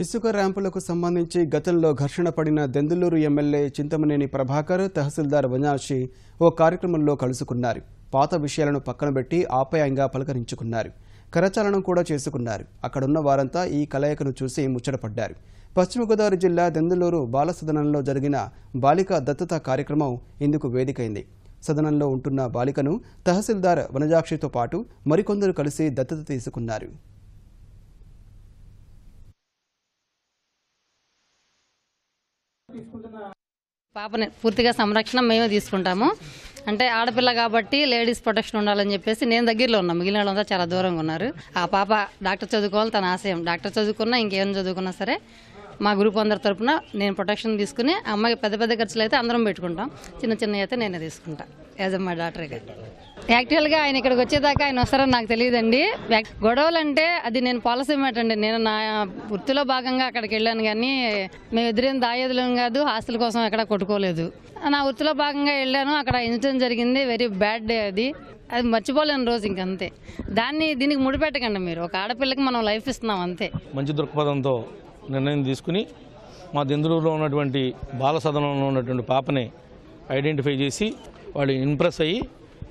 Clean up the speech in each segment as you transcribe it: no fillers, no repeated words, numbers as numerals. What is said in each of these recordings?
ఇసుక ర్యాంపులకు సంబంధించి గతంలో ఘర్షణ పడిన దెందులూరు ఎమ్మెల్యే చింతమనేని ప్రభాకర్ తహసీల్దార్ వనాషి ఓ కార్యక్రమంలో కలుసుకున్నారు. పాత విషయాలను పక్కన పెట్టి ఆప్యాయంగా పలకరించుకున్నారు. కరచాలనం కూడా చేసుకున్నారు. అక్కడున్న వారంతా ఈ కలయికను చూసి ముచ్చటపడ్డారు. పశ్చిమ గోదావరి జిల్లా దెందులూరు బాల సదనంలో జరిగిన బాలిక దత్తత కార్యక్రమం ఇందుకు వేదికైంది. సదనంలో ఉంటున్న బాలికను తహసీల్దార్ వనజాక్షితో పాటు మరికొందరు కలిసి దత్తత తీసుకున్నారు. పాపని పూర్తిగా సంరక్షణ మేమే తీసుకుంటాము. అంటే ఆడపిల్ల కాబట్టి లేడీస్ ప్రొటెక్షన్ ఉండాలని చెప్పేసి నేను దగ్గరలో ఉన్నా, మిగిలిన వాళ్ళంతా చాలా దూరంగా ఉన్నారు. ఆ పాప డాక్టర్ చదువుకోవాలి, తన ఆశయం. డాక్టర్ చదువుకున్నా ఇంకేం చదువుకున్నా సరే మా గ్రూప్ అందరి తరపున నేను ప్రొటెక్షన్ తీసుకుని అమ్మాయికి పెద్ద పెద్ద ఖర్చులు అయితే అందరం పెట్టుకుంటాం, చిన్న చిన్న అయితే నేనే తీసుకుంటా యాజ్ అ మై డాక్టర్గా. యాక్చువల్గా ఆయన ఇక్కడికి వచ్చేదాకా ఆయన వస్తారని నాకు తెలియదండి. గొడవలు అంటే అది నేను పాలసీ మాట అండి. నేను నా వృత్తిలో భాగంగా అక్కడికి వెళ్ళాను, కానీ మేము ఎదురేం దాయేదులేం కాదు, ఆస్తుల కోసం ఎక్కడ కొట్టుకోలేదు. నా వృత్తిలో భాగంగా వెళ్ళాను, అక్కడ ఇన్సిడెంట్ జరిగింది. వెరీ బ్యాడ్ డే అది మర్చిపోలేని రోజు. ఇంకంతే, దీనికి ముడిపెట్టకండి మీరు. ఒక ఆడపిల్లకి మనం లైఫ్ ఇస్తున్నాం అంతే. మంచి దృక్పథంతో నిర్ణయం తీసుకుని మా దెందులూరులో ఉన్నటువంటి బాల సదనంలో ఉన్నటువంటి పాపని ఐడెంటిఫై చేసి వాళ్ళు ఇంప్రెస్ అయ్యి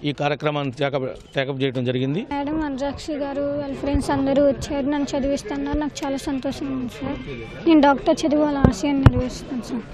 ఈ కార్యక్రమాన్ని టేకప్ చేయడం జరిగింది. మేడం వనజాక్షి గారు వాళ్ళ ఫ్రెండ్స్ అందరూ వచ్చారు, నన్ను చదివిస్తున్నారు. నాకు చాలా సంతోషంగా ఉంది సార్. నేను డాక్టర్ చదివి వాళ్ళ ఆశయాన్ని నెరవేరుస్తాను సార్.